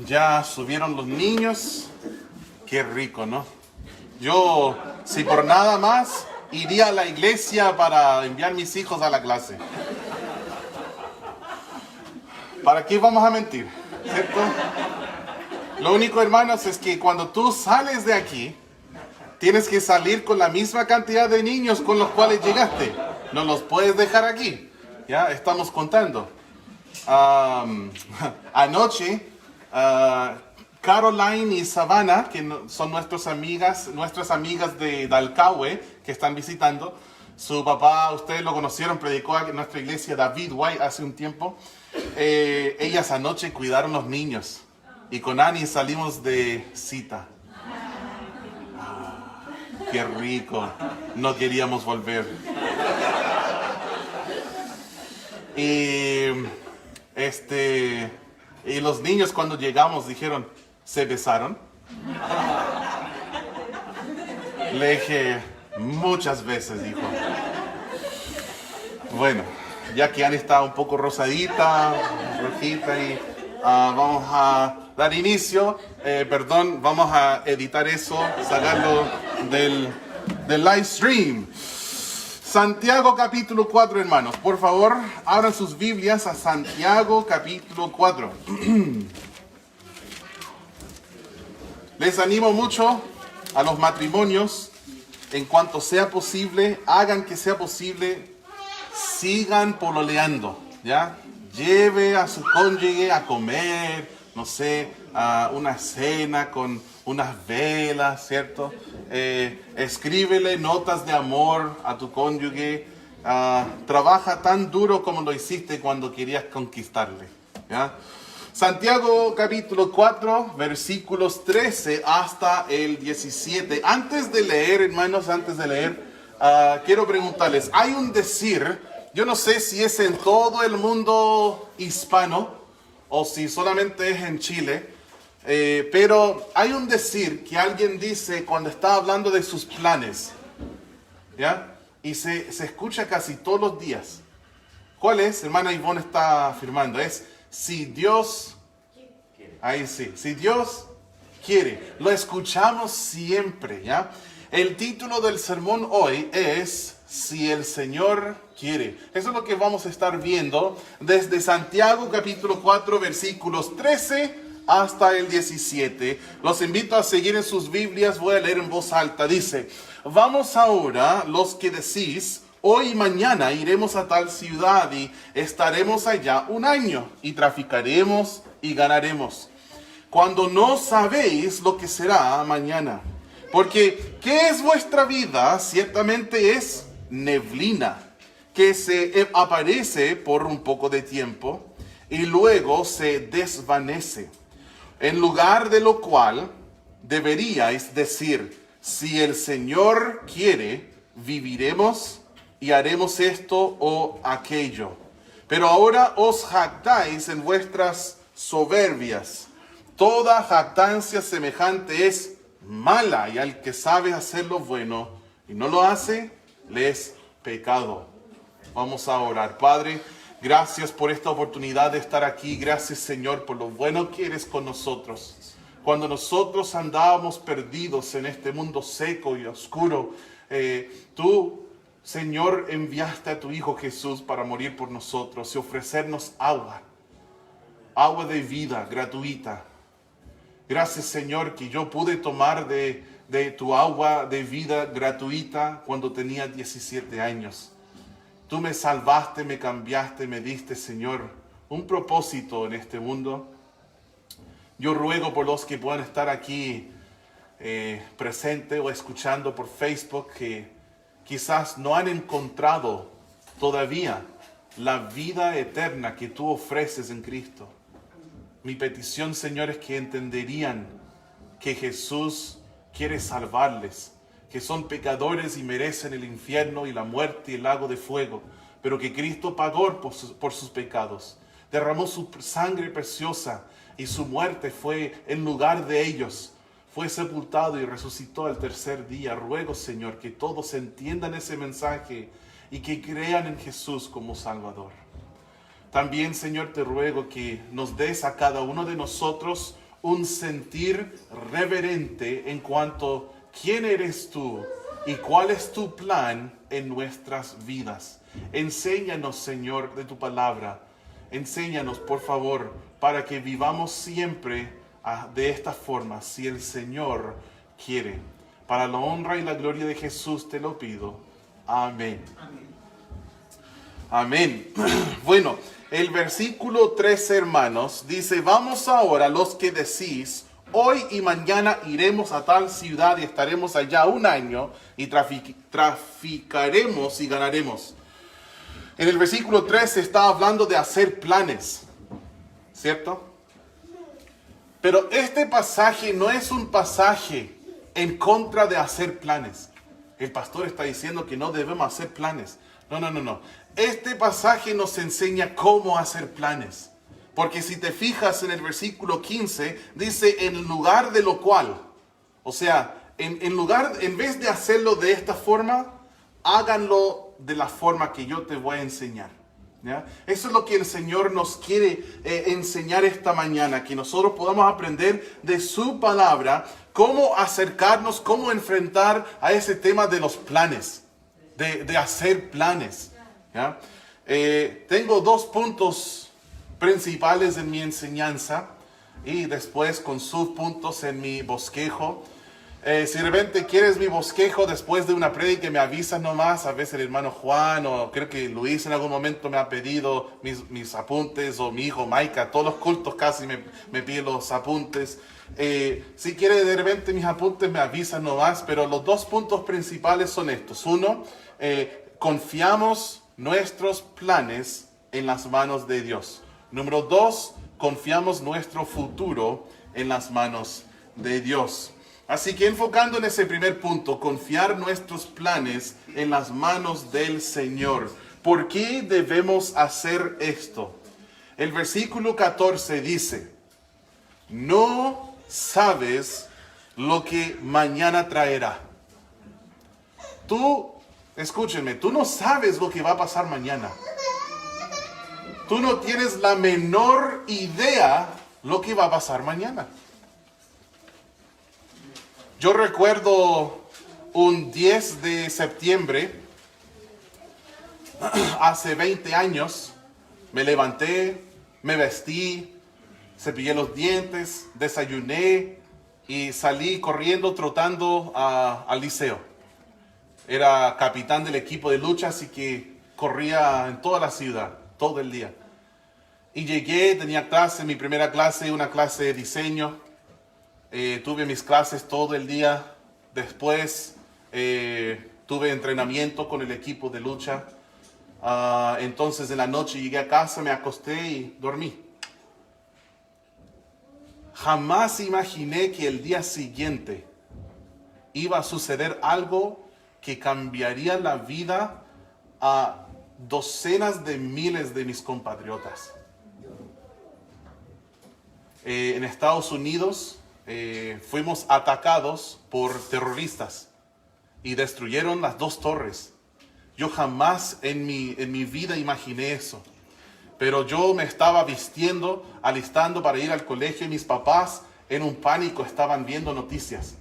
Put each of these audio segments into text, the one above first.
Ya subieron los niños. Qué rico, ¿no? Yo, si por nada más, iría a la iglesia para enviar mis hijos a la clase. ¿Para qué vamos a mentir? ¿Cierto? Lo único, hermanos, es que cuando tú sales de aquí, tienes que salir con la misma cantidad de niños con los cuales llegaste. No los puedes dejar aquí. Ya, estamos contando. Anoche, Caroline y Savannah, que son nuestras amigas de Dalcahue, que están visitando. Su papá, ustedes lo conocieron, predicó en nuestra iglesia, David White, hace un tiempo. Ellas anoche cuidaron los niños. Y con Annie salimos de cita. Qué rico. No queríamos volver. Y los niños cuando llegamos dijeron, ¿se besaron? Le dije, muchas veces, dijo. Bueno, ya que Annie está un poco rosadita, rojita, y vamos a dar inicio. Vamos a editar eso, sacarlo del live stream. Santiago capítulo 4, hermanos. Por favor, abran sus Biblias a Santiago capítulo 4. Les animo mucho a los matrimonios, en cuanto sea posible, hagan que sea posible, sigan pololeando, ¿ya? Lleve a su cónyuge a comer, no sé, a una cena con unas velas, ¿cierto? Escríbele notas de amor a tu cónyuge. Trabaja tan duro como lo hiciste cuando querías conquistarle, ¿ya? Santiago capítulo 4, versículos 13 hasta el 17. Antes de leer, hermanos, quiero preguntarles, hay un decir, yo no sé si es en todo el mundo hispano o si solamente es en Chile, pero hay un decir que alguien dice cuando está hablando de sus planes, ¿ya? Y se escucha casi todos los días. ¿Cuál es? Hermana Ivonne está afirmando, es si Dios, ahí sí, si Dios quiere. Lo escuchamos siempre, ¿ya? El título del sermón hoy es si el Señor quiere. Eso es lo que vamos a estar viendo desde Santiago capítulo 4 versículos 13 hasta el 17. Los invito a seguir en sus Biblias, voy a leer en voz alta. Dice, vamos ahora los que decís, hoy y mañana iremos a tal ciudad y estaremos allá un año y traficaremos y ganaremos, cuando no sabéis lo que será mañana. Porque, ¿qué es vuestra vida? Ciertamente es neblina, que se aparece por un poco de tiempo y luego se desvanece. En lugar de lo cual deberíais decir, si el Señor quiere, viviremos y haremos esto o aquello. Pero ahora os jactáis en vuestras soberbias. Toda jactancia semejante es mala, y al que sabe hacer lo bueno y no lo hace, le es pecado. Vamos a orar. Padre, gracias por esta oportunidad de estar aquí. Gracias, Señor, por lo bueno que eres con nosotros. Cuando nosotros andábamos perdidos en este mundo seco y oscuro, tú, Señor, enviaste a tu Hijo Jesús para morir por nosotros y ofrecernos agua de vida gratuita. Gracias, Señor, que yo pude tomar de tu agua de vida gratuita cuando tenía 17 años. Tú me salvaste, me cambiaste, me diste, Señor, un propósito en este mundo. Yo ruego por los que puedan estar aquí presentes o escuchando por Facebook, que quizás no han encontrado todavía la vida eterna que tú ofreces en Cristo. Mi petición, Señor, es que entenderían que Jesús quiere salvarles, que son pecadores y merecen el infierno y la muerte y el lago de fuego, pero que Cristo pagó por sus pecados, derramó su sangre preciosa y su muerte fue en lugar de ellos. Fue sepultado y resucitó al tercer día. Ruego, Señor, que todos entiendan ese mensaje y que crean en Jesús como Salvador. También, Señor, te ruego que nos des a cada uno de nosotros un sentir reverente en cuanto a quién eres tú y cuál es tu plan en nuestras vidas. Enséñanos, Señor, de tu palabra. Enséñanos, por favor, para que vivamos siempre de esta forma, si el Señor quiere. Para la honra y la gloria de Jesús te lo pido. Amén. Amén. Bueno, el versículo 13, hermanos, dice: vamos ahora los que decís, hoy y mañana iremos a tal ciudad y estaremos allá un año y traficaremos y ganaremos. En el versículo 13 está hablando de hacer planes, ¿cierto? Pero este pasaje no es un pasaje en contra de hacer planes. El pastor está diciendo que no debemos hacer planes. No. Este pasaje nos enseña cómo hacer planes. Porque si te fijas en el versículo 15, dice en lugar de lo cual. O sea, en vez de hacerlo de esta forma, háganlo de la forma que yo te voy a enseñar. ¿Ya? Eso es lo que el Señor nos quiere enseñar esta mañana, que nosotros podamos aprender de su palabra cómo acercarnos, cómo enfrentar a ese tema de los planes, de hacer planes. ¿Ya? Tengo 2 puntos principales en mi enseñanza y después con sus puntos en mi bosquejo. Si de repente quieres mi bosquejo después de una prédica, me avisas nomás. A veces el hermano Juan o creo que Luis en algún momento me ha pedido mis apuntes, o mi hijo Maika, todos los cultos casi me pide los apuntes. Si quieres de repente mis apuntes, me avisas nomás. Pero los 2 puntos principales son estos. 1, confiamos nuestros planes en las manos de Dios. Número 2, confiamos nuestro futuro en las manos de Dios. Así que enfocando en ese primer punto, confiar nuestros planes en las manos del Señor. ¿Por qué debemos hacer esto? El versículo 14 dice: no sabes lo que mañana traerá. Escúchenme, tú no sabes lo que va a pasar mañana. Tú no tienes la menor idea lo que va a pasar mañana. Yo recuerdo un 10 de septiembre, hace 20 años, me levanté, me vestí, cepillé los dientes, desayuné y salí corriendo, trotando al liceo. Era capitán del equipo de lucha, así que corría en toda la ciudad, todo el día. Y llegué, tenía clase, mi primera clase, una clase de diseño. Tuve mis clases todo el día. Después tuve entrenamiento con el equipo de lucha. Entonces en la noche llegué a casa, me acosté y dormí. Jamás imaginé que el día siguiente iba a suceder algo que cambiaría la vida a docenas de miles de mis compatriotas. En Estados Unidos fuimos atacados por terroristas y destruyeron las 2 torres. Yo jamás en mi vida imaginé eso. Pero yo me estaba vistiendo, alistando para ir al colegio, y mis papás en un pánico estaban viendo noticias.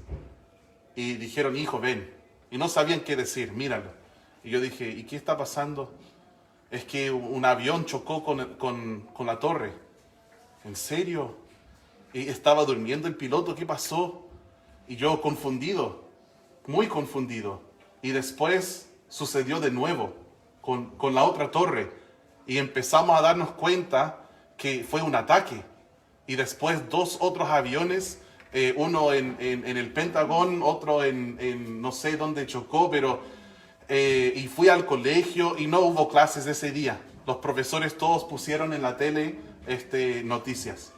Y dijeron: hijo, ven. Y no sabían qué decir, míralo. Y yo dije: ¿y qué está pasando? Es que un avión chocó con la torre. ¿En serio? Y estaba durmiendo el piloto, ¿qué pasó? Y yo confundido, muy confundido. Y después sucedió de nuevo con la otra torre. Y empezamos a darnos cuenta que fue un ataque. Y después 2 otros aviones, uno en el Pentágono, otro en no sé dónde chocó, pero y fui al colegio y no hubo clases ese día. Los profesores todos pusieron en la tele noticias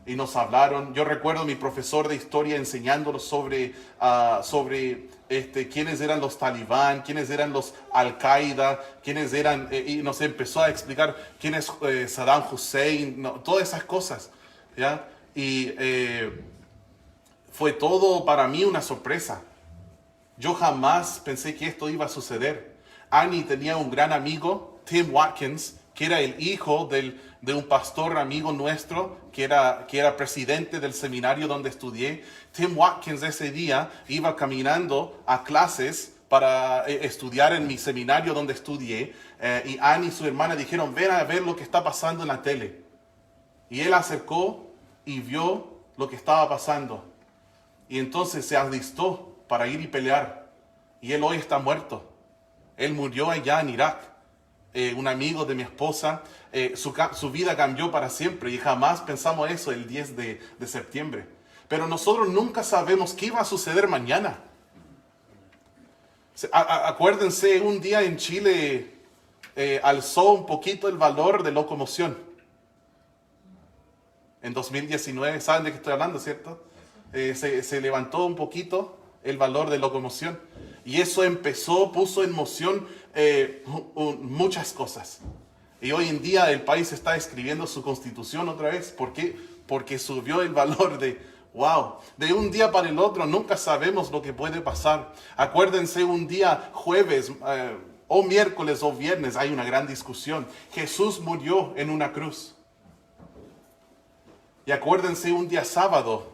y nos hablaron. Yo recuerdo a mi profesor de historia enseñándonos sobre quiénes eran los talibán, quiénes eran los Al-Qaeda, quiénes eran, y nos empezó a explicar quién es Saddam Hussein, todas esas cosas, ¿ya? Y fue todo para mí una sorpresa. Yo jamás pensé que esto iba a suceder. Annie tenía un gran amigo, Tim Watkins, que era el hijo del de un pastor amigo nuestro que era presidente del seminario donde estudié. Tim Watkins ese día iba caminando a clases para estudiar en mi seminario donde estudié, y Annie y su hermana dijeron, ven a ver lo que está pasando en la tele. Y él acercó y vio lo que estaba pasando. Y entonces se alistó para ir y pelear. Y él hoy está muerto. Él murió allá en Irak. Un amigo de mi esposa, su vida cambió para siempre y jamás pensamos eso el 10 de septiembre. Pero nosotros nunca sabemos qué va a suceder mañana. Acuérdense, un día en Chile alzó un poquito el valor de locomoción. En 2019, ¿saben de qué estoy hablando, cierto? Se levantó un poquito el valor de locomoción. Y eso puso en moción muchas cosas. Y hoy en día el país está escribiendo su constitución otra vez. ¿Por qué? Porque subió el valor de un día para el otro. Nunca sabemos lo que puede pasar. Acuérdense, un día jueves o miércoles o viernes hay una gran discusión. Jesús murió en una cruz. Y acuérdense, un día sábado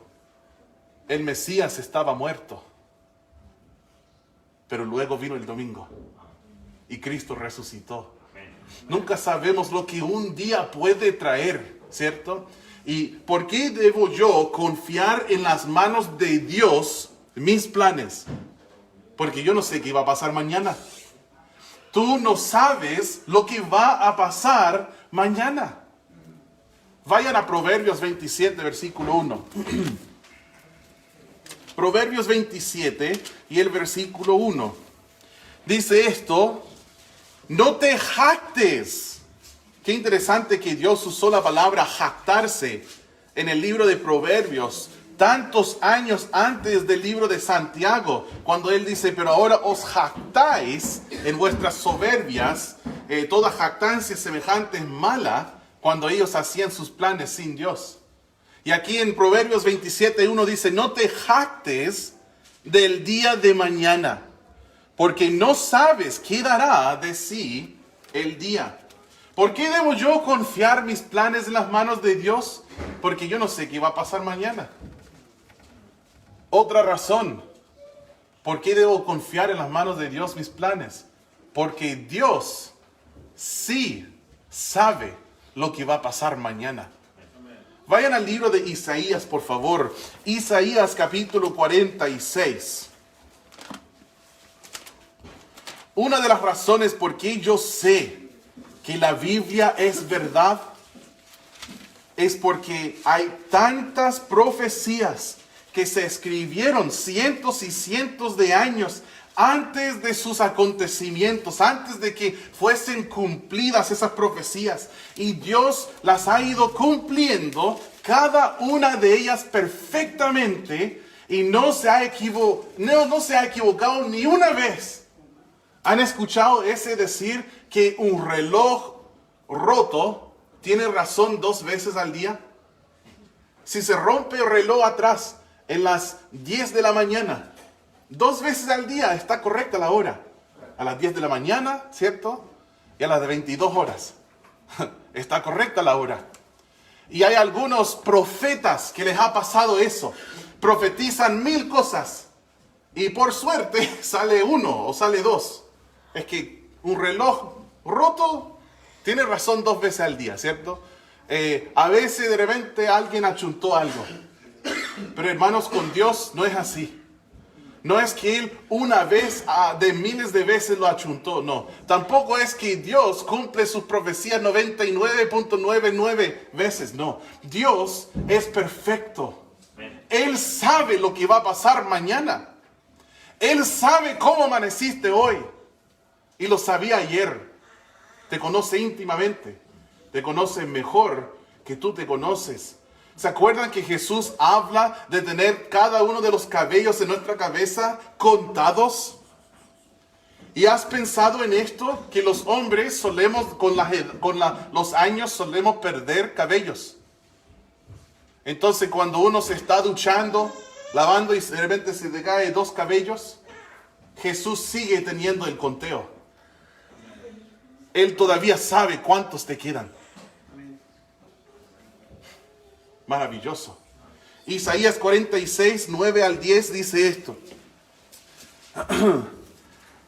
el Mesías estaba muerto. Pero luego vino el domingo y Cristo resucitó. Nunca sabemos lo que un día puede traer, ¿cierto? ¿Y por qué debo yo confiar en las manos de Dios mis planes? Porque yo no sé qué va a pasar mañana. Tú no sabes lo que va a pasar mañana. Vayan a Proverbios 27, versículo 1. Proverbios 27 y el versículo 1. Dice esto: no te jactes. Qué interesante que Dios usó la palabra jactarse en el libro de Proverbios, tantos años antes del libro de Santiago, cuando Él dice, pero ahora os jactáis en vuestras soberbias, toda jactancia semejante es mala, cuando ellos hacían sus planes sin Dios. Y aquí en Proverbios 27:1 dice, no te jactes del día de mañana, porque no sabes qué dará de sí el día. ¿Por qué debo yo confiar mis planes en las manos de Dios? Porque yo no sé qué va a pasar mañana. Otra razón, ¿por qué debo confiar en las manos de Dios mis planes? Porque Dios sí sabe lo que va a pasar mañana. Vayan al libro de Isaías, por favor. Isaías capítulo 46. Una de las razones por qué yo sé que la Biblia es verdad es porque hay tantas profecías que se escribieron cientos y cientos de años antes de sus acontecimientos, antes de que fuesen cumplidas esas profecías. Y Dios las ha ido cumpliendo, cada una de ellas perfectamente, y no se ha equivocado ni una vez. ¿Han escuchado ese decir que un reloj roto tiene razón 2 veces al día? Si se rompe el reloj atrás en las 10 de la mañana, 2 veces al día está correcta la hora. A las 10 de la mañana, ¿cierto? Y a las de 22 horas. Está correcta la hora. Y hay algunos profetas que les ha pasado eso. Profetizan 1000 cosas. Y por suerte sale 1 o sale 2. Es que un reloj roto tiene razón 2 veces al día, ¿cierto? A veces de repente alguien achuntó algo. Pero hermanos, con Dios no es así. No es que Él una vez de miles de veces lo achuntó, no. Tampoco es que Dios cumple sus profecías 99.99 veces, no. Dios es perfecto. Él sabe lo que va a pasar mañana. Él sabe cómo amaneciste hoy. Y lo sabía ayer. Te conoce íntimamente. Te conoce mejor que tú te conoces. ¿Se acuerdan que Jesús habla de tener cada uno de los cabellos de nuestra cabeza contados? ¿Y has pensado en esto? Que los hombres solemos, los años solemos perder cabellos. Entonces cuando uno se está duchando, lavando y de repente se te cae 2 cabellos, Jesús sigue teniendo el conteo. Él todavía sabe cuántos te quedan. Maravilloso. Isaías 46, 9 al 10 dice esto.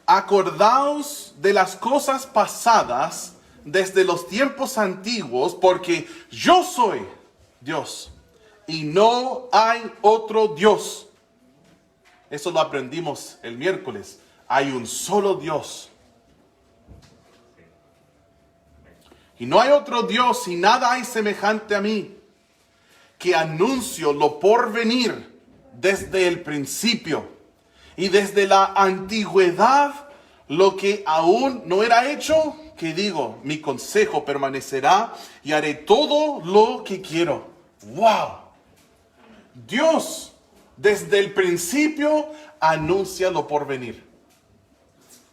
Acordaos de las cosas pasadas desde los tiempos antiguos, porque yo soy Dios y no hay otro Dios. Eso lo aprendimos el miércoles. Hay un solo Dios. Y no hay otro Dios y nada hay semejante a mí, que anuncio lo por venir desde el principio y desde la antigüedad lo que aún no era hecho, que digo, mi consejo permanecerá y haré todo lo que quiero. ¡Wow! Dios desde el principio anuncia lo por venir.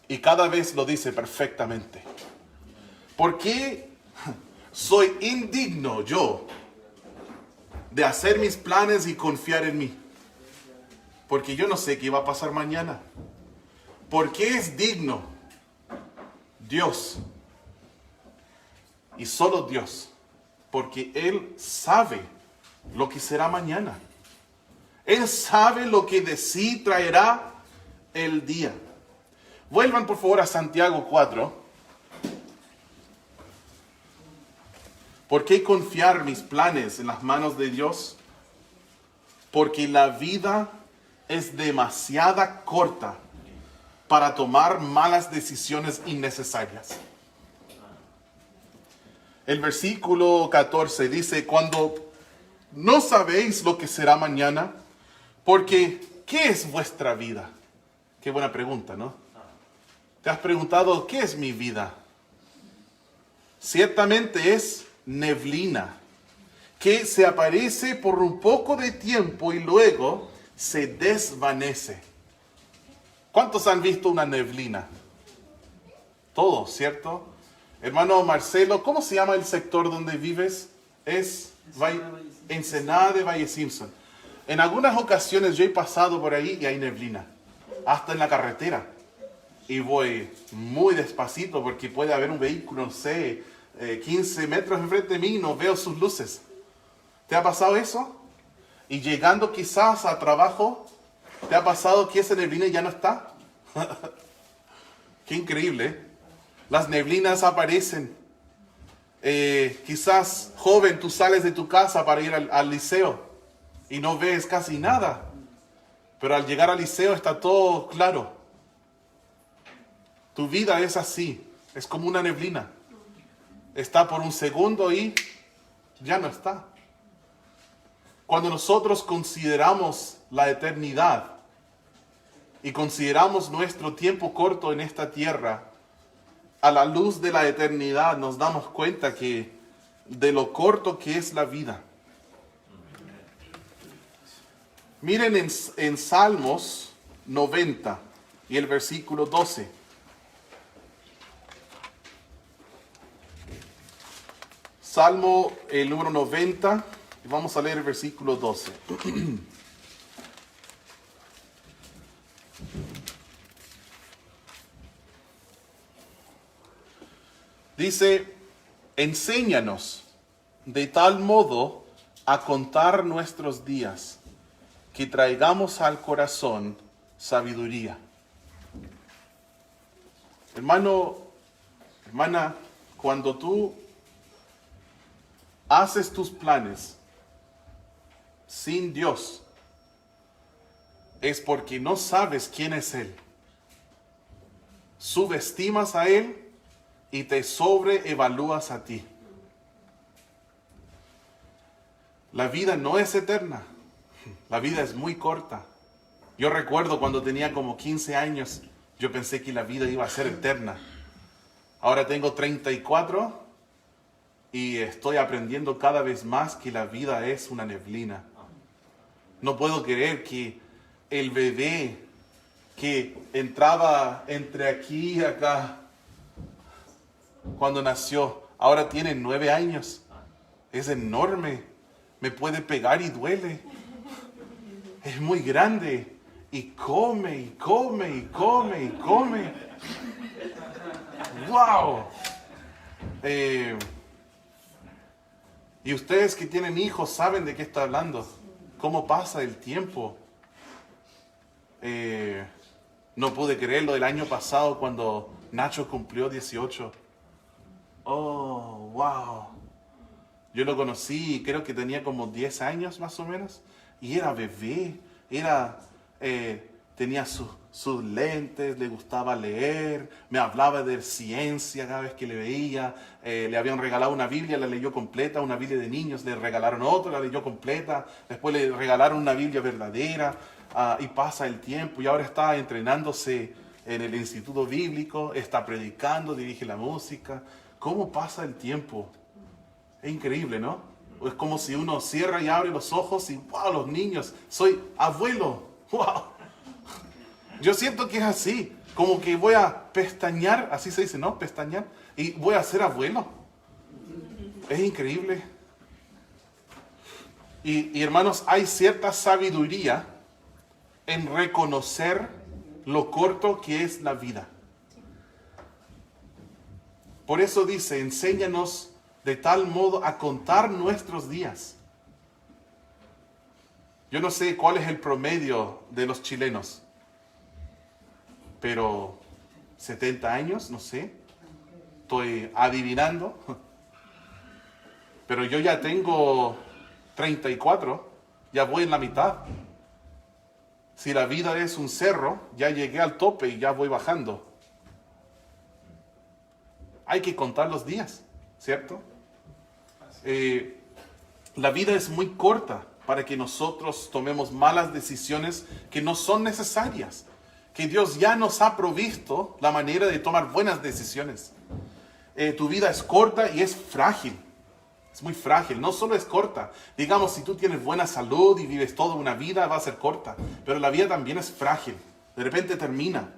Y cada vez lo dice perfectamente. ¿Por qué soy indigno yo de hacer mis planes y confiar en mí? Porque yo no sé qué va a pasar mañana. ¿Por qué es digno Dios? Y solo Dios. Porque Él sabe lo que será mañana. Él sabe lo que de sí traerá el día. Vuelvan por favor a Santiago 4. ¿Por qué confiar mis planes en las manos de Dios? Porque la vida es demasiado corta para tomar malas decisiones innecesarias. El versículo 14 dice, cuando no sabéis lo que será mañana, porque ¿qué es vuestra vida? Qué buena pregunta, ¿no? ¿Te has preguntado qué es mi vida? Ciertamente es neblina, que se aparece por un poco de tiempo y luego se desvanece. ¿Cuántos han visto una neblina? Todos, ¿cierto? Hermano Marcelo, ¿cómo se llama el sector donde vives? Es Ensenada de Valle Simpson. En algunas ocasiones yo he pasado por ahí y hay neblina, hasta en la carretera. Y voy muy despacito porque puede haber un vehículo, no sé, 15 metros enfrente de mí y no veo sus luces. ¿Te ha pasado eso? Y llegando quizás a trabajo, ¿te ha pasado que esa neblina ya no está? Qué increíble, ¿eh? Las neblinas aparecen. Quizás, joven, tú sales de tu casa para ir al liceo y no ves casi nada. Pero al llegar al liceo está todo claro. Tu vida es así, es como una neblina. Está por un segundo y ya no está. Cuando nosotros consideramos la eternidad y consideramos nuestro tiempo corto en esta tierra, a la luz de la eternidad nos damos cuenta que de lo corto que es la vida. Miren en Salmos 90 y el versículo 12. Salmo el número 90, y vamos a leer el versículo 12. Dice, enséñanos de tal modo a contar nuestros días, que traigamos al corazón sabiduría. Hermano, hermana, cuando tú haces tus planes sin Dios, es porque no sabes quién es Él. Subestimas a Él y te sobreevalúas a ti. La vida no es eterna. La vida es muy corta. Yo recuerdo cuando tenía como 15 años, yo pensé que la vida iba a ser eterna. Ahora tengo 34 y estoy aprendiendo cada vez más que la vida es una neblina. No puedo creer que el bebé que entraba entre aquí y acá cuando nació, ahora tiene 9 años. Es enorme. Me puede pegar y duele. Es muy grande. Y come, y come, y come, y come. ¡Wow! Y ustedes que tienen hijos saben de qué estoy hablando. Cómo pasa el tiempo. No pude creerlo del año pasado cuando Nacho cumplió 18. Oh, wow. Yo lo conocí, creo que tenía como 10 años más o menos. Y era bebé. Tenía sus lentes, le gustaba leer, me hablaba de ciencia cada vez que le veía. Le habían regalado una Biblia, la leyó completa, una Biblia de niños, le regalaron otra, la leyó completa. Después le regalaron una Biblia verdadera. Y pasa el tiempo y ahora está entrenándose en el instituto bíblico, está predicando, dirige la música. ¿Cómo pasa el tiempo? Es increíble, ¿no? Es como si uno cierra y abre los ojos y ¡wow! Los niños, soy abuelo, ¡wow! Yo siento que es así, como que voy a pestañear, así se dice, ¿no? Pestañear, y voy a ser abuelo. Es increíble. Y hermanos, hay cierta sabiduría en reconocer lo corto que es la vida. Por eso dice, enséñanos de tal modo a contar nuestros días. Yo no sé cuál es el promedio de los chilenos, pero 70 años, no sé, estoy adivinando, pero yo ya tengo 34, ya voy en la mitad. Si la vida es un cerro, ya llegué al tope y ya voy bajando. Hay que contar los días, ¿cierto? La vida es muy corta para que nosotros tomemos malas decisiones que no son necesarias. Que Dios ya nos ha provisto la manera de tomar buenas decisiones. Tu vida es corta y es frágil. Es muy frágil, no solo es corta. Digamos, si tú tienes buena salud y vives toda una vida, va a ser corta. Pero la vida también es frágil. De repente termina.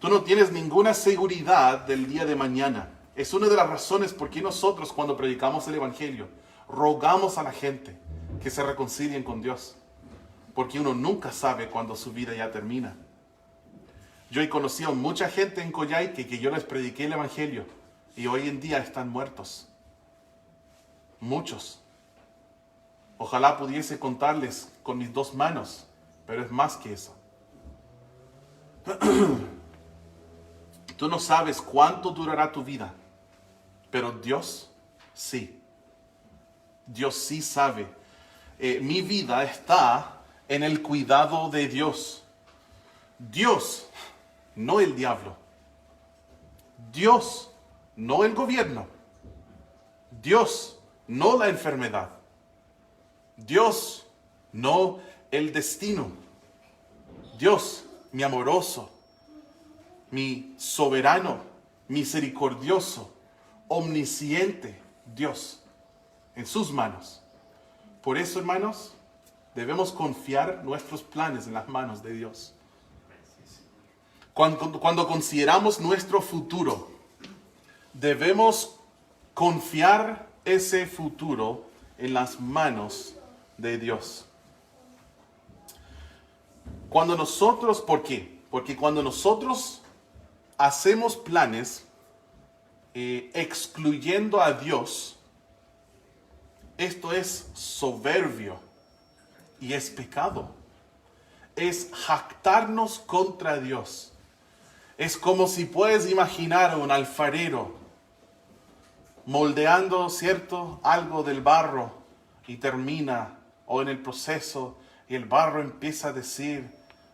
Tú no tienes ninguna seguridad del día de mañana. Es una de las razones por qué nosotros, cuando predicamos el Evangelio, rogamos a la gente que se reconcilien con Dios. Porque uno nunca sabe cuándo su vida ya termina. Yo he conocido mucha gente en Coyhaique que yo les prediqué el Evangelio y hoy en día están muertos. Muchos. Ojalá pudiese contarles con mis 2 manos, pero es más que eso. Tú no sabes cuánto durará tu vida, pero Dios sí. Dios sí sabe. Mi vida está en el cuidado de Dios. Dios, no el diablo. Dios, no el gobierno. Dios, no la enfermedad. Dios, no el destino. Dios, mi amoroso, mi soberano, misericordioso, omnisciente Dios, en sus manos. Por eso, hermanos, debemos confiar nuestros planes en las manos de Dios. Cuando consideramos nuestro futuro, debemos confiar ese futuro en las manos de Dios. ¿Por qué? Porque cuando nosotros hacemos planes excluyendo a Dios, esto es soberbio y es pecado. Es jactarnos contra Dios. Es como si puedes imaginar a un alfarero moldeando, ¿cierto?, algo del barro y termina, o en el proceso, y el barro empieza a decir,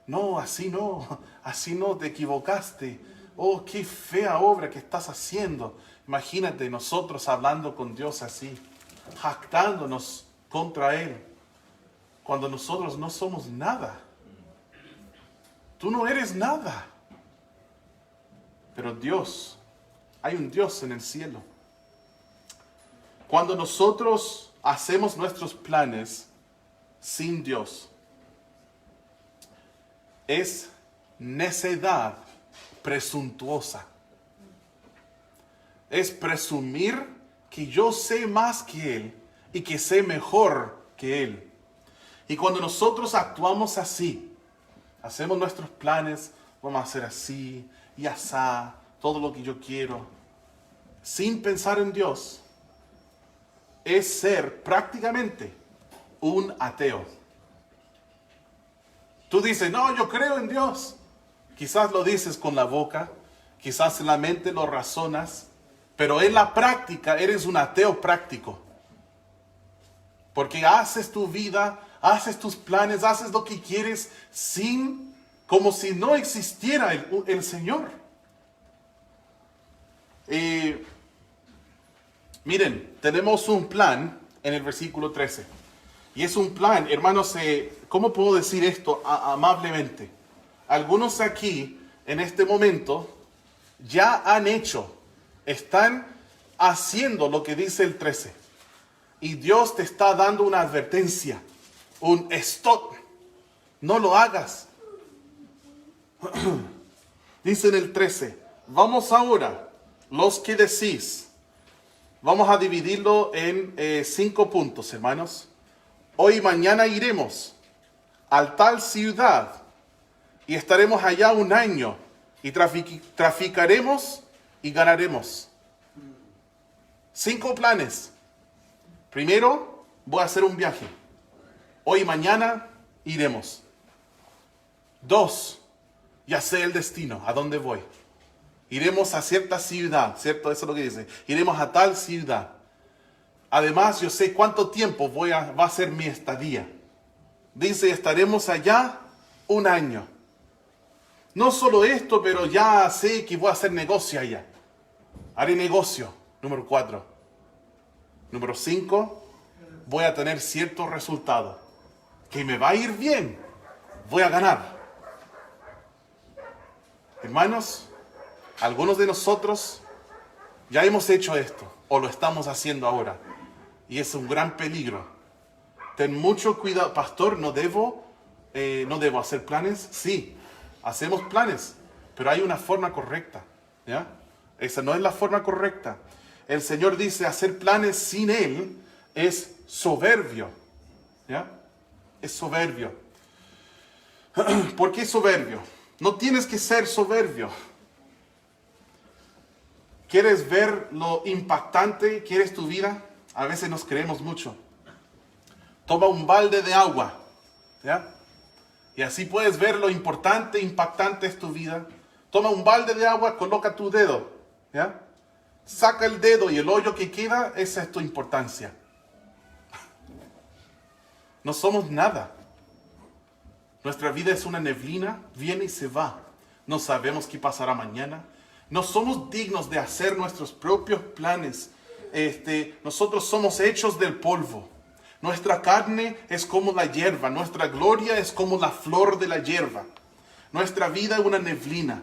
no, así no, te equivocaste. Oh, qué fea obra que estás haciendo. Imagínate nosotros hablando con Dios así, jactándonos contra Él, cuando nosotros no somos nada. Tú no eres nada. Pero Dios, hay un Dios en el cielo. Cuando nosotros hacemos nuestros planes sin Dios, es necedad presuntuosa. Es presumir que yo sé más que Él y que sé mejor que Él. Y cuando nosotros actuamos así, hacemos nuestros planes, vamos a hacer así y asá, todo lo que yo quiero, sin pensar en Dios, es ser prácticamente un ateo. Tú dices, no, yo creo en Dios. Quizás lo dices con la boca, quizás en la mente lo razonas, pero en la práctica eres un ateo práctico. Porque haces tu vida, haces tus planes, haces lo que quieres como si no existiera el Señor. Miren, tenemos un plan en el versículo 13. Y es un plan, hermanos, ¿cómo puedo decir esto amablemente? Algunos aquí, en este momento, ya están haciendo lo que dice el 13. Y Dios te está dando una advertencia, un stop. No lo hagas. Dice en el 13, vamos ahora, los que decís, vamos a dividirlo en 5 puntos, hermanos. Hoy y mañana iremos a tal ciudad y estaremos allá un año y traficaremos y ganaremos. 5 planes. Primero, voy a hacer un viaje. Hoy y mañana iremos. 2, ya sé el destino, a dónde voy. Iremos a cierta ciudad, ¿cierto? Eso es lo que dice. Iremos a tal ciudad. Además, yo sé cuánto tiempo va a ser mi estadía. Dice, estaremos allá un año. No solo esto, pero ya sé que voy a hacer negocio allá. Haré negocio. Número 4. Número 5, voy a tener cierto resultado. Que me va a ir bien. Voy a ganar. Hermanos, algunos de nosotros ya hemos hecho esto, o lo estamos haciendo ahora. Y es un gran peligro. Ten mucho cuidado. Pastor, ¿no debo hacer planes? Sí, hacemos planes, pero hay una forma correcta, ¿ya? Esa no es la forma correcta. El Señor dice, hacer planes sin Él es soberbio, ¿ya? Es soberbio. ¿Por qué soberbio? No tienes que ser soberbio. ¿Quieres ver lo impactante que es tu vida? A veces nos creemos mucho. Toma un balde de agua, ¿ya? Y así puedes ver lo importante, impactante es tu vida. Toma un balde de agua, coloca tu dedo, ¿ya? Saca el dedo y el hoyo que queda, esa es tu importancia. No somos nada. Nuestra vida es una neblina, viene y se va. No sabemos qué pasará mañana. No somos dignos de hacer nuestros propios planes. Nosotros somos hechos del polvo. Nuestra carne es como la hierba. Nuestra gloria es como la flor de la hierba. Nuestra vida es una neblina.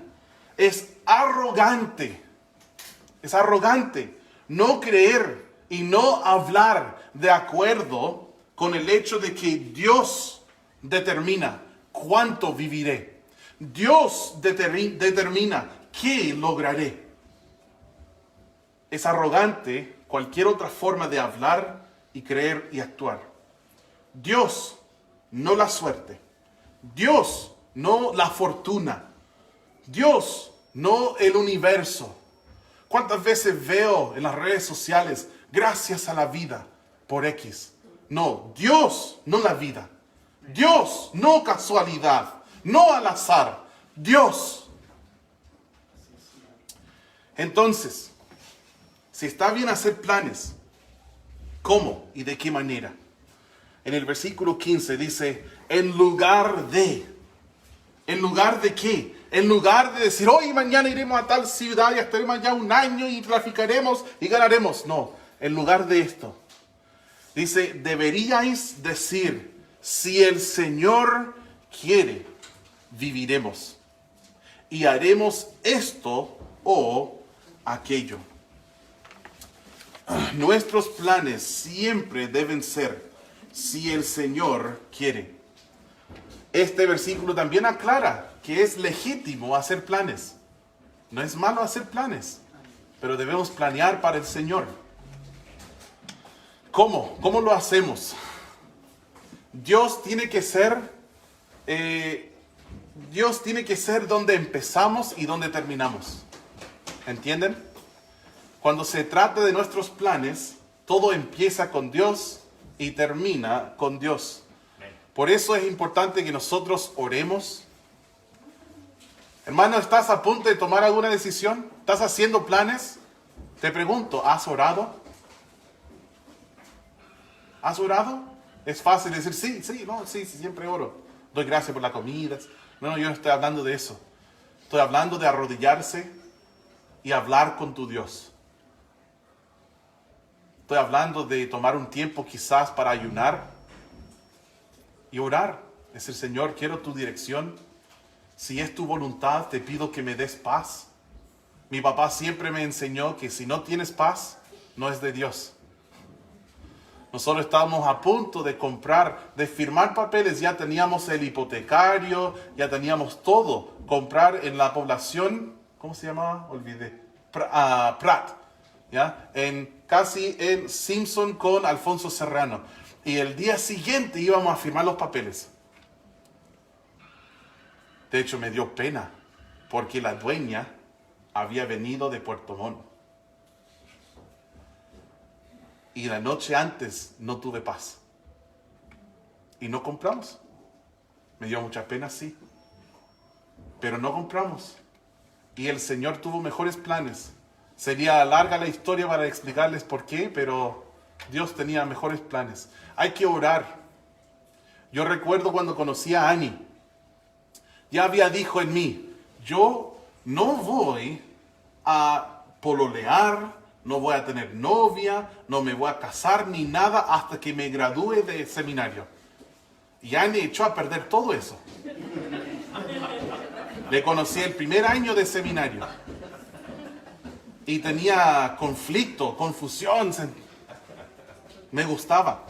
Es arrogante no creer y no hablar de acuerdo con el hecho de que Dios determina cuánto viviré. Dios determina qué lograré. Es arrogante cualquier otra forma de hablar y creer y actuar. Dios, no la suerte. Dios, no la fortuna. Dios, no el universo. ¿Cuántas veces veo en las redes sociales, gracias a la vida por X? No, Dios, no la vida. Dios, no casualidad, no al azar. Dios. Entonces, si está bien hacer planes, ¿cómo y de qué manera? En el versículo 15 dice, ¿en lugar de qué? En lugar de decir, hoy y mañana iremos a tal ciudad y estaremos allá un año y traficaremos y ganaremos. No, en lugar de esto. Dice, deberíais decir, si el Señor quiere, viviremos. Y haremos esto o aquello. Nuestros planes siempre deben ser, si el Señor quiere. Este versículo también aclara que es legítimo hacer planes. No es malo hacer planes, pero debemos planear para el Señor. ¿Cómo? ¿Cómo lo hacemos? Dios tiene que ser donde empezamos y donde terminamos. ¿Entienden? Cuando se trata de nuestros planes, Todo empieza con Dios y termina con Dios. Por eso es importante que nosotros oremos. Hermano, ¿estás a punto de tomar alguna decisión? ¿Estás haciendo planes? Te pregunto, ¿has orado? ¿Has orado? Es fácil decir, sí, siempre oro. Doy gracias por la comida. No, yo no estoy hablando de eso. Estoy hablando de arrodillarse y hablar con tu Dios. Estoy hablando de tomar un tiempo quizás para ayunar y orar. Decir, Señor, quiero tu dirección. Si es tu voluntad, te pido que me des paz. Mi papá siempre me enseñó que si no tienes paz, no es de Dios. Nosotros estábamos a punto de comprar, de firmar papeles, ya teníamos el hipotecario, ya teníamos todo. Comprar en la población, ¿cómo se llamaba? Olvidé. Prat, ¿ya? Casi en Simpson con Alfonso Serrano. Y el día siguiente íbamos a firmar los papeles. De hecho, me dio pena, porque la dueña había venido de Puerto Montt. Y la noche antes no tuve paz. Y no compramos. Me dio mucha pena, sí. Pero no compramos. Y el Señor tuvo mejores planes. Sería larga la historia para explicarles por qué, pero Dios tenía mejores planes. Hay que orar. Yo recuerdo cuando conocí a Annie. Ya había dicho en mí, yo no voy a pololear, no voy a tener novia, no me voy a casar ni nada hasta que me gradúe de seminario. Y Annie echó a perder todo eso. Le conocí el primer año de seminario. Y tenía conflicto, confusión. Me gustaba.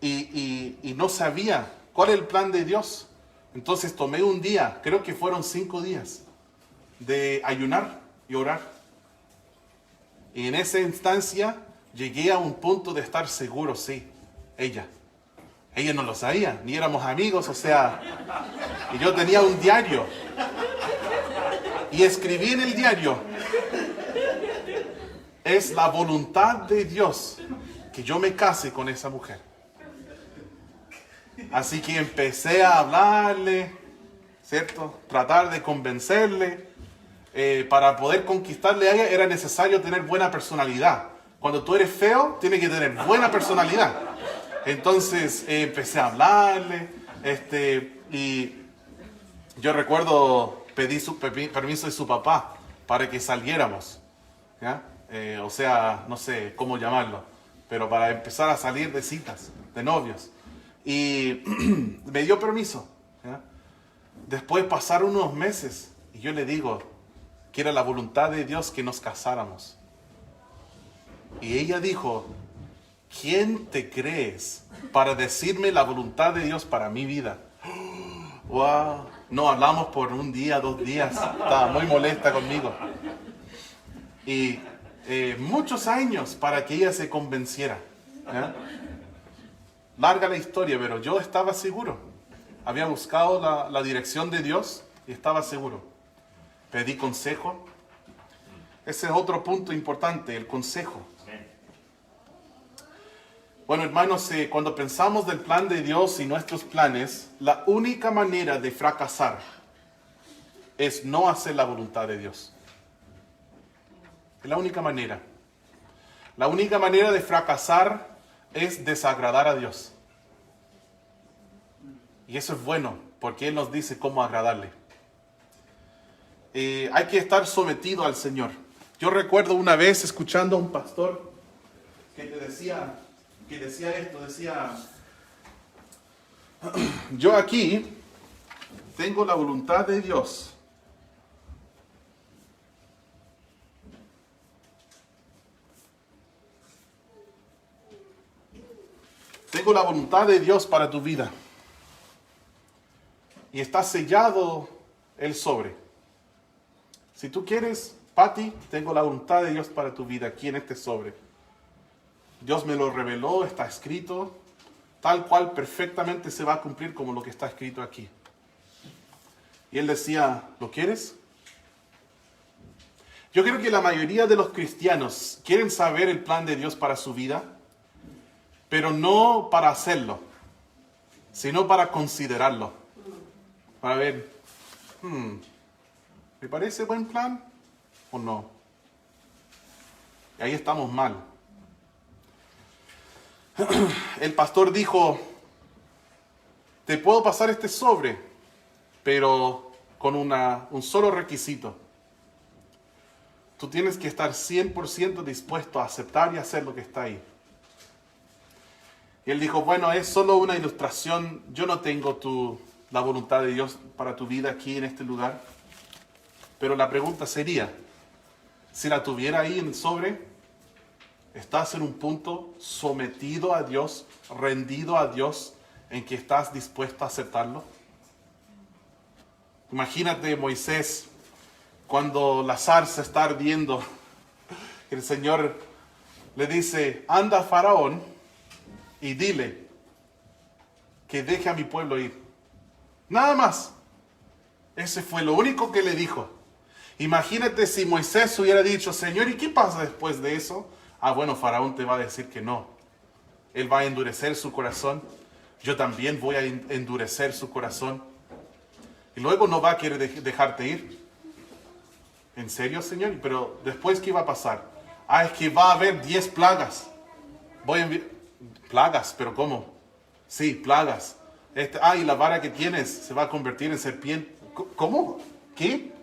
Y no sabía cuál es el plan de Dios. Entonces tomé un día, creo que fueron 5 días, de ayunar y orar. Y en esa instancia llegué a un punto de estar seguro, sí, ella no lo sabía, ni éramos amigos, o sea, y yo tenía un diario. Y escribí en el diario, es la voluntad de Dios que yo me case con esa mujer. Así que empecé a hablarle, ¿cierto? Tratar de convencerle. Para poder conquistarle a ella era necesario tener buena personalidad. Cuando tú eres feo, tienes que tener buena personalidad. Entonces empecé a hablarle. Y yo recuerdo pedí permiso de su papá para que saliéramos. ¿Ya? O sea, no sé cómo llamarlo, pero para empezar a salir de citas, de novios. Y me dio permiso. ¿Ya? Después pasaron unos meses y yo le digo que era la voluntad de Dios que nos casáramos. Y ella dijo, ¿quién te crees para decirme la voluntad de Dios para mi vida? Wow. No hablamos por un día, 2 días. Estaba muy molesta conmigo. Y muchos años para que ella se convenciera. ¿Ya? Larga la historia, pero yo estaba seguro. Había buscado la dirección de Dios y estaba seguro. Pedí consejo. Ese es otro punto importante, el consejo. Bueno, hermanos, cuando pensamos del plan de Dios y nuestros planes, la única manera de fracasar es no hacer la voluntad de Dios. Es la única manera. La única manera de fracasar es desagradar a Dios. Y eso es bueno, porque Él nos dice cómo agradarle. Hay que estar sometido al Señor. Yo recuerdo una vez escuchando a un pastor que decía esto, yo aquí tengo la voluntad de Dios. Tengo la voluntad de Dios para tu vida. Y está sellado el sobre. Si tú quieres, Pati, tengo la voluntad de Dios para tu vida aquí en este sobre. Dios me lo reveló, está escrito, tal cual perfectamente se va a cumplir como lo que está escrito aquí. Y él decía, ¿lo quieres? Yo creo que la mayoría de los cristianos quieren saber el plan de Dios para su vida, pero no para hacerlo, sino para considerarlo. Para ver, ¿me parece buen plan o no? Y ahí estamos mal. El pastor dijo, te puedo pasar este sobre, pero con un solo requisito. Tú tienes que estar 100% dispuesto a aceptar y hacer lo que está ahí. Y él dijo, bueno, es solo una ilustración. Yo no tengo la voluntad de Dios para tu vida aquí en este lugar. Pero la pregunta sería, si la tuviera ahí en el sobre, ¿estás en un punto sometido a Dios, rendido a Dios, en que estás dispuesto a aceptarlo? Imagínate Moisés, cuando la zarza está ardiendo, el Señor le dice, anda a Faraón y dile que deje a mi pueblo ir. Nada más. Ese fue lo único que le dijo. Imagínate si Moisés hubiera dicho, Señor, ¿y qué pasa después de eso? Ah, bueno, Faraón te va a decir que no. Él va a endurecer su corazón. Yo también voy a endurecer su corazón. Y luego no va a querer dejarte ir. ¿En serio, Señor? Pero después, ¿qué va a pasar? Ah, es que va a haber 10 plagas. Voy a enviar... ¿Plagas? ¿Pero cómo? Sí, plagas. Y la vara que tienes se va a convertir en serpiente. ¿Cómo? ¿Qué?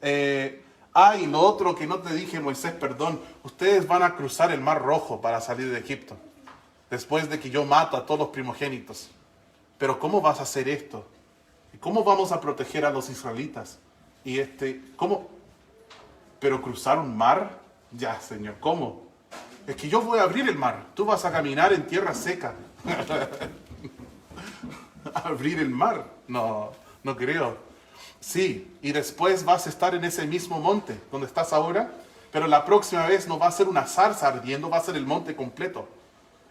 Y lo otro que no te dije, Moisés, perdón. Ustedes van a cruzar el Mar Rojo para salir de Egipto. Después de que yo mato a todos los primogénitos. Pero ¿cómo vas a hacer esto? ¿Y cómo vamos a proteger a los israelitas? ¿Cómo? ¿Pero cruzar un mar? Ya, Señor, ¿cómo? Es que yo voy a abrir el mar. Tú vas a caminar en tierra seca. ¿Abrir el mar? No, no creo. Sí, y después vas a estar en ese mismo monte donde estás ahora, pero la próxima vez no va a ser una zarza ardiendo, va a ser el monte completo.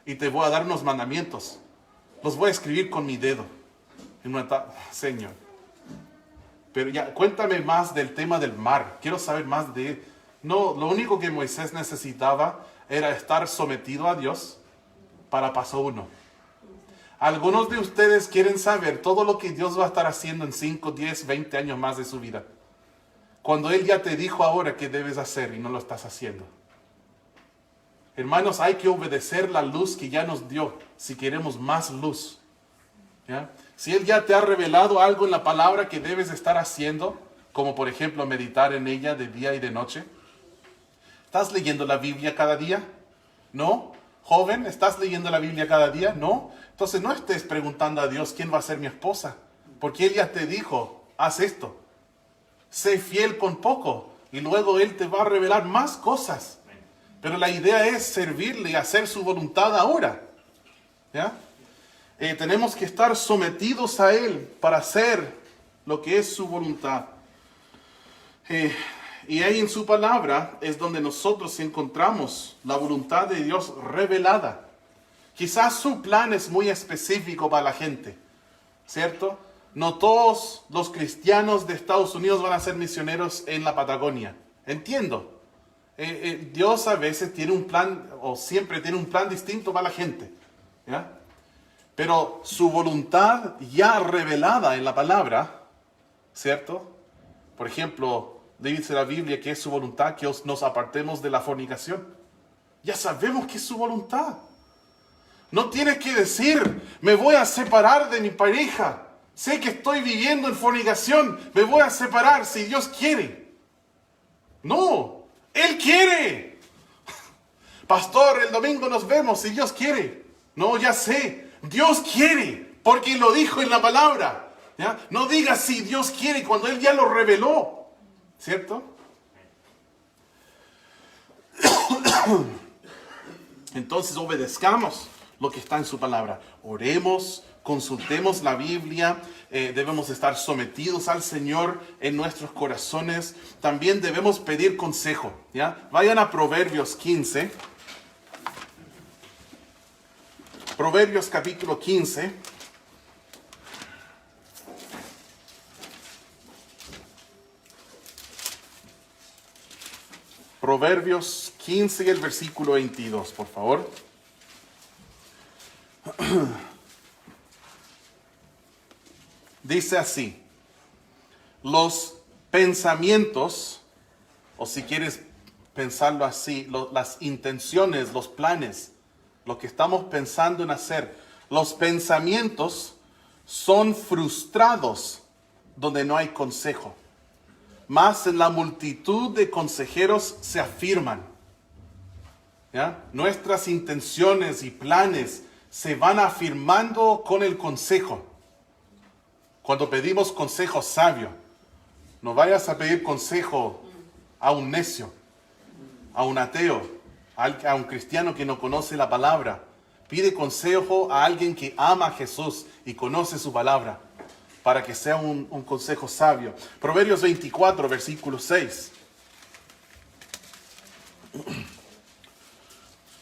Y te voy a dar unos mandamientos. Los voy a escribir con mi dedo. Señor. Pero ya, cuéntame más del tema del mar. Quiero saber más de él. No, lo único que Moisés necesitaba era estar sometido a Dios para paso 1. Algunos de ustedes quieren saber todo lo que Dios va a estar haciendo en 5, 10, 20 años más de su vida. Cuando Él ya te dijo ahora qué debes hacer y no lo estás haciendo. Hermanos, hay que obedecer la luz que ya nos dio si queremos más luz. ¿Ya? Si Él ya te ha revelado algo en la palabra que debes estar haciendo, como por ejemplo meditar en ella de día y de noche. ¿Estás leyendo la Biblia cada día? ¿No? Joven, ¿estás leyendo la Biblia cada día? ¿No? Entonces no estés preguntando a Dios quién va a ser mi esposa, porque Él ya te dijo, haz esto. Sé fiel con poco y luego Él te va a revelar más cosas. Pero la idea es servirle y hacer su voluntad ahora. ¿Ya? Tenemos que estar sometidos a Él para hacer lo que es su voluntad. Y ahí en su palabra es donde nosotros encontramos la voluntad de Dios revelada. Quizás su plan es muy específico para la gente, ¿cierto? No todos los cristianos de Estados Unidos van a ser misioneros en la Patagonia. Entiendo. Dios a veces tiene un plan, o siempre tiene un plan distinto para la gente. ¿Ya? Pero su voluntad ya revelada en la palabra, ¿cierto? Por ejemplo, dice la Biblia que es su voluntad que nos apartemos de la fornicación. Ya sabemos que es su voluntad. No tienes que decir, me voy a separar de mi pareja. Sé que estoy viviendo en fornicación, me voy a separar si Dios quiere. No, Él quiere. Pastor, el domingo nos vemos si Dios quiere. No, ya sé, Dios quiere, porque lo dijo en la palabra. ¿Ya? No digas si Dios quiere cuando Él ya lo reveló. ¿Cierto? Entonces obedezcamos lo que está en su palabra. Oremos, consultemos la Biblia, debemos estar sometidos al Señor en nuestros corazones. También debemos pedir consejo. ¿Ya? Vayan a Proverbios 15. Proverbios capítulo 15. Proverbios 15 y el versículo 22, por favor. Dice así: los pensamientos, o si quieres pensarlo así, las intenciones, los planes, lo que estamos pensando en hacer, los pensamientos son frustrados donde no hay consejo. Mas en la multitud de consejeros se afirman. ¿Ya? Nuestras intenciones y planes se van afirmando con el consejo. Cuando pedimos consejo sabio, no vayas a pedir consejo a un necio, a un ateo, a un cristiano que no conoce la palabra. Pide consejo a alguien que ama a Jesús y conoce su palabra, para que sea un consejo sabio. Proverbios 24, versículo 6.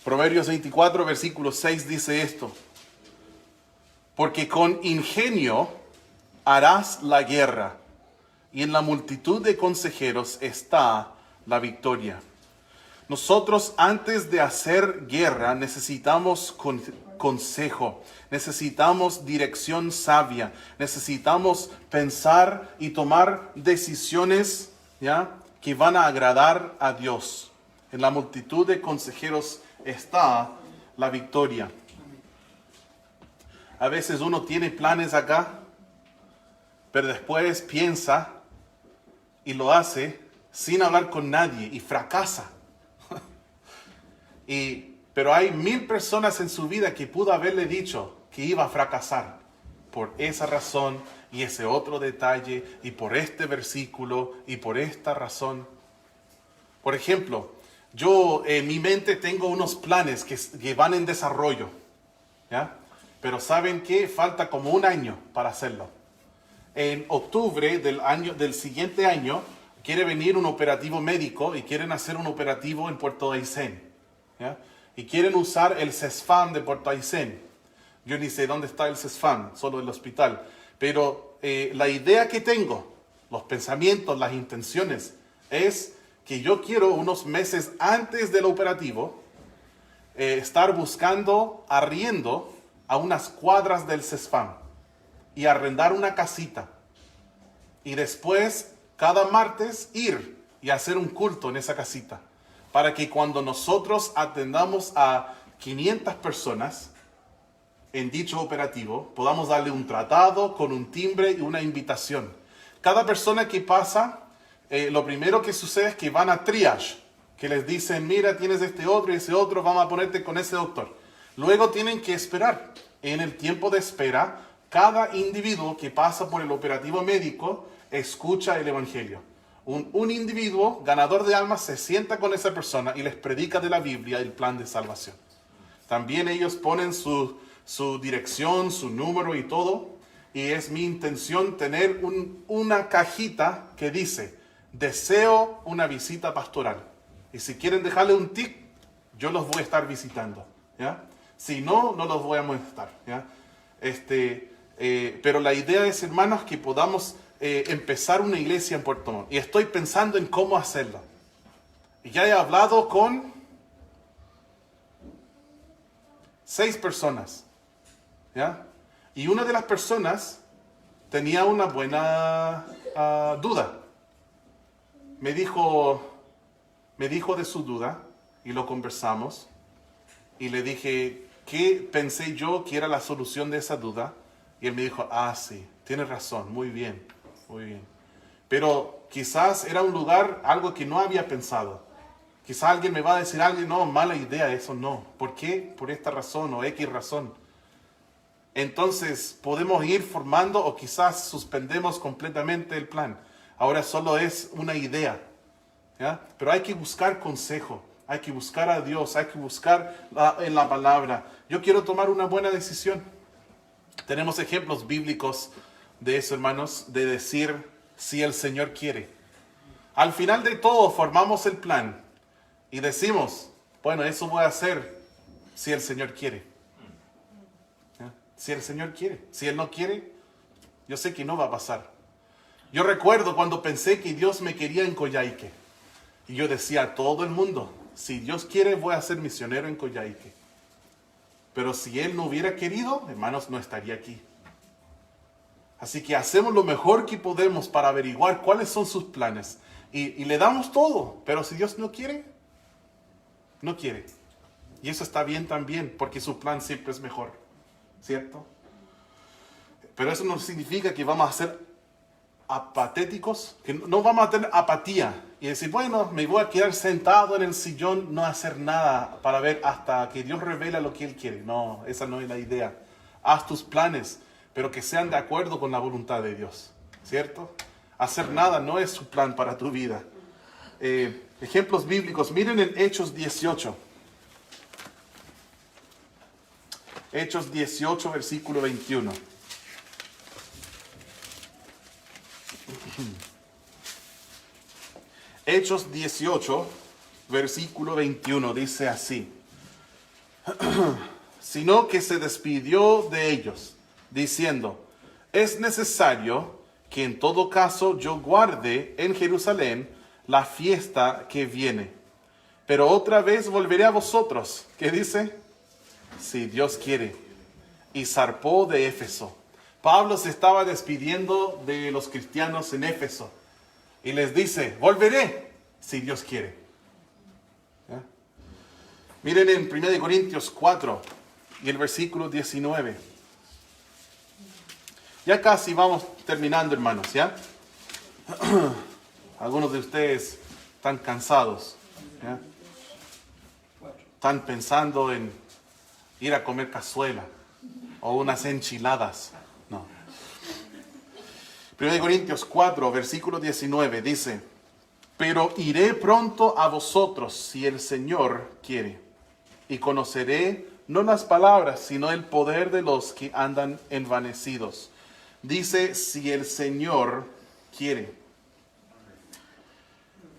Proverbios 24, versículo 6 dice esto: porque con ingenio harás la guerra, y en la multitud de consejeros está la victoria. Nosotros, antes de hacer guerra, necesitamos consejo, necesitamos dirección sabia, necesitamos pensar y tomar decisiones, ¿ya?, que van a agradar a Dios. En la multitud de consejeros está la victoria. A veces uno tiene planes acá, pero después piensa y lo hace sin hablar con nadie y fracasa. Pero hay 1000 personas en su vida que pudo haberle dicho que iba a fracasar por esa razón y ese otro detalle y por este versículo y por esta razón. Por ejemplo, yo en mi mente tengo unos planes que van en desarrollo, ¿ya? Pero ¿saben qué? Falta como un año para hacerlo. En octubre del siguiente año quiere venir un operativo médico y quieren hacer un operativo en Puerto Aysén, ¿ya? Y quieren usar el CESFAM de Puerto Aysén. Yo ni sé dónde está el CESFAM, solo el hospital. Pero la idea que tengo, los pensamientos, las intenciones, es que yo quiero unos meses antes del operativo estar buscando arriendo a unas cuadras del CESFAM y arrendar una casita. Y después, cada martes, ir y hacer un culto en esa casita, para que cuando nosotros atendamos a 500 personas en dicho operativo, podamos darle un tratado con un timbre y una invitación. Cada persona que pasa, lo primero que sucede es que van a triage, que les dicen: mira, tienes este otro y ese otro, vamos a ponerte con ese doctor. Luego tienen que esperar. En el tiempo de espera, cada individuo que pasa por el operativo médico escucha el evangelio. Un individuo ganador de almas se sienta con esa persona y les predica de la Biblia el plan de salvación. También ellos ponen su dirección, su número y todo. Y es mi intención tener una cajita que dice: deseo una visita pastoral. Y si quieren dejarle un tic, yo los voy a estar visitando, ¿ya? Si no, no los voy a molestar, ¿ya? Pero la idea es, hermanos, que podamos empezar una iglesia en Puerto Montt. Y estoy pensando en cómo hacerlo. Y ya he hablado con 6 personas, ¿ya? Y una de las personas tenía una buena duda. Me dijo de su duda y lo conversamos. Y le dije qué pensé yo que era la solución de esa duda. Y él me dijo: sí, tienes razón, muy bien, muy bien. Pero quizás era un lugar, algo que no había pensado. Quizás alguien me va a decir algo: no, mala idea, eso no. ¿Por qué? Por esta razón o X razón. Entonces podemos ir formando, o quizás suspendemos completamente el plan. Ahora solo es una idea, ¿ya? Pero hay que buscar consejo, hay que buscar a Dios, hay que buscar en la palabra. Yo quiero tomar una buena decisión. Tenemos ejemplos bíblicos de eso, hermanos, de decir: si el Señor quiere. Al final de todo formamos el plan y decimos: bueno, eso voy a hacer si el Señor quiere. ¿Ya? Si el Señor quiere. Si Él no quiere, yo sé que no va a pasar. Yo recuerdo cuando pensé que Dios me quería en Coyhaique. Y yo decía a todo el mundo, si Dios quiere voy a ser misionero en Coyhaique. Pero si Él no hubiera querido, hermanos, no estaría aquí. Así que hacemos lo mejor que podemos para averiguar cuáles son sus planes. Y le damos todo, pero si Dios no quiere, no quiere. Y eso está bien también, porque su plan siempre es mejor, ¿cierto? Pero eso no significa que vamos a ser apatéticos, que no vamos a tener apatía y decir, bueno, me voy a quedar sentado en el sillón, no hacer nada para ver hasta que Dios revela lo que Él quiere. No, esa no es la idea. Haz tus planes, pero que sean de acuerdo con la voluntad de Dios, ¿cierto? Hacer nada no es su plan para tu vida. Ejemplos bíblicos, miren en Hechos 18. Hechos 18, versículo 21. Hechos 18, versículo 21, dice así. Sino que se despidió de ellos, diciendo, es necesario que en todo caso yo guarde en Jerusalén la fiesta que viene. Pero otra vez volveré a vosotros. ¿Qué dice? Si Dios quiere. Y zarpó de Éfeso. Pablo se estaba despidiendo de los cristianos en Éfeso. Y les dice, volveré si Dios quiere. ¿Ya? Miren en 1 Corintios 4 y el versículo 19. Ya casi vamos terminando, hermanos, ¿ya? Algunos de ustedes están cansados, ¿ya? Están pensando en ir a comer cazuela o unas enchiladas. No. 1 Corintios 4, versículo 19 dice, pero iré pronto a vosotros si el Señor quiere, y conoceré no las palabras, sino el poder de los que andan envanecidos. Dice, si el Señor quiere.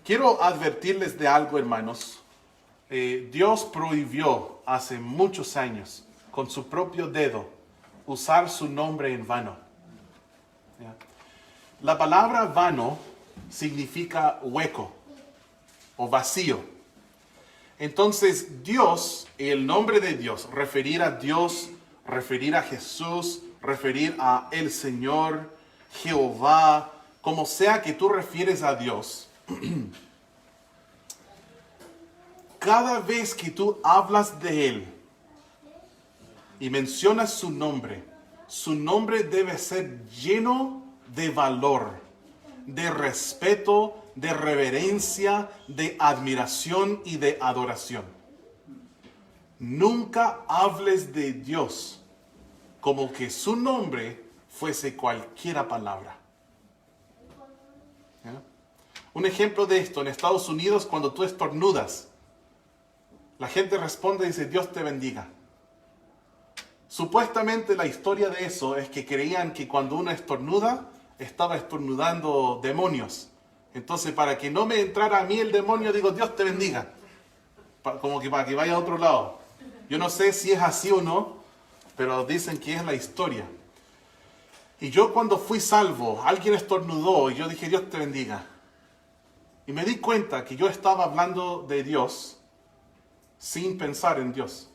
Quiero advertirles de algo, hermanos. Dios prohibió hace muchos años, con su propio dedo, usar su nombre en vano. ¿Ya? La palabra vano significa hueco o vacío. Entonces Dios, el nombre de Dios, referir a Dios, referir a Jesús, referir a el Señor, Jehová, como sea que tú refieres a Dios, cada vez que tú hablas de Él y mencionas su nombre debe ser lleno de valor, de respeto, de reverencia, de admiración y de adoración. Nunca hables de Dios como que su nombre fuese cualquiera palabra. ¿Ya? Un ejemplo de esto, en Estados Unidos, cuando tú estornudas, la gente responde y dice, Dios te bendiga. Supuestamente la historia de eso es que creían que cuando uno estornuda, estaba estornudando demonios. Entonces, para que no me entrara a mí el demonio, digo, Dios te bendiga. Como que para que vaya a otro lado. Yo no sé si es así o no, pero dicen que es la historia. Y yo cuando fui salvo, alguien estornudó y yo dije, Dios te bendiga. Y me di cuenta que yo estaba hablando de Dios sin pensar en Dios.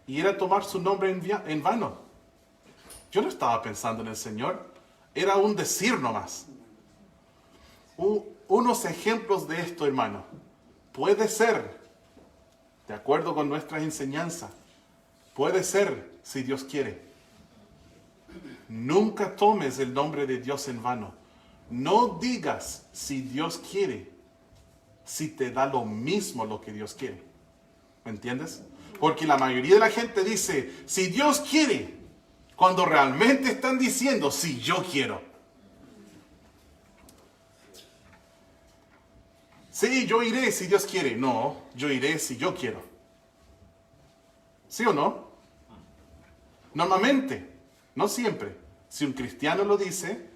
Y era tomar su nombre en vano. Yo no estaba pensando en el Señor. Era un decir nomás. Unos ejemplos de esto, hermano. Puede ser, de acuerdo con nuestras enseñanzas, puede ser si Dios quiere. Nunca tomes el nombre de Dios en vano. No digas si Dios quiere, si te da lo mismo lo que Dios quiere. ¿Me entiendes? Porque la mayoría de la gente dice, si Dios quiere, cuando realmente están diciendo, si yo quiero. Sí, yo iré si Dios quiere. No, yo iré si yo quiero. ¿Sí o no? Normalmente, no siempre. Si un cristiano lo dice,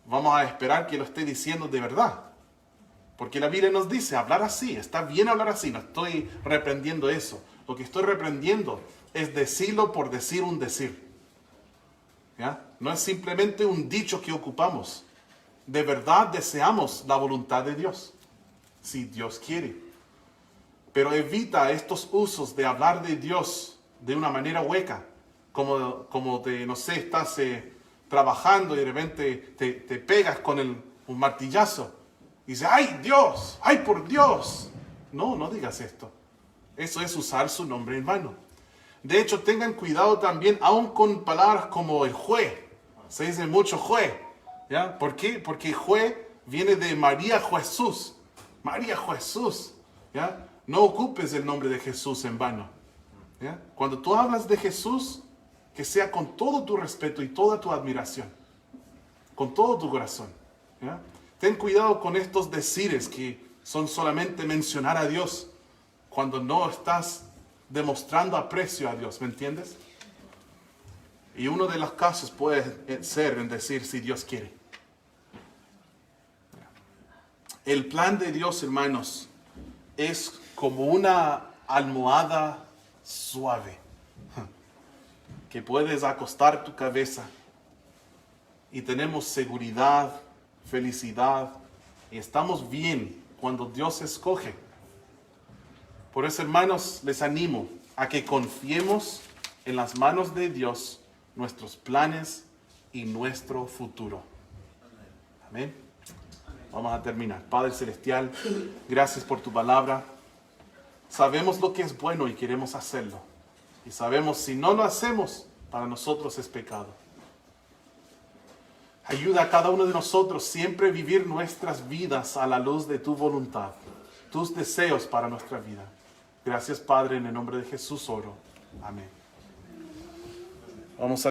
vamos a esperar que lo esté diciendo de verdad. Porque la Biblia nos dice, hablar así, está bien hablar así, no estoy reprendiendo eso. Lo que estoy reprendiendo es decirlo por decir un decir. ¿Ya? No es simplemente un dicho que ocupamos. De verdad deseamos la voluntad de Dios. si Dios quiere. Pero evita estos usos de hablar de Dios de una manera hueca, como te, no sé, estás trabajando y de repente te pegas con un martillazo y dices, ¡ay Dios! ¡Ay por Dios! No, no digas esto. Eso es usar su nombre en vano. De hecho, tengan cuidado también, aún con palabras como el jue. Se dice mucho jue. ¿Ya? ¿Por qué? Porque jue viene de María Jesús. María Jesús. ¿Ya? No ocupes el nombre de Jesús en vano. ¿Ya? Cuando tú hablas de Jesús, que sea con todo tu respeto y toda tu admiración. Con todo tu corazón. ¿Ya? Ten cuidado con estos decires que son solamente mencionar a Dios cuando no estás demostrando aprecio a Dios, ¿me entiendes? Y uno de los casos puede ser en decir si Dios quiere. El plan de Dios, hermanos, es como una almohada suave que puedes acostar tu cabeza y tenemos seguridad, felicidad y estamos bien cuando Dios escoge. Por eso, hermanos, les animo a que confiemos en las manos de Dios nuestros planes y nuestro futuro. Amén. Vamos a terminar. Padre Celestial, gracias por tu palabra. Sabemos lo que es bueno y queremos hacerlo. Y sabemos si no lo hacemos, para nosotros es pecado. Ayuda a cada uno de nosotros siempre a vivir nuestras vidas a la luz de tu voluntad, tus deseos para nuestra vida. Gracias, Padre, en el nombre de Jesús oro. Amén. Vamos a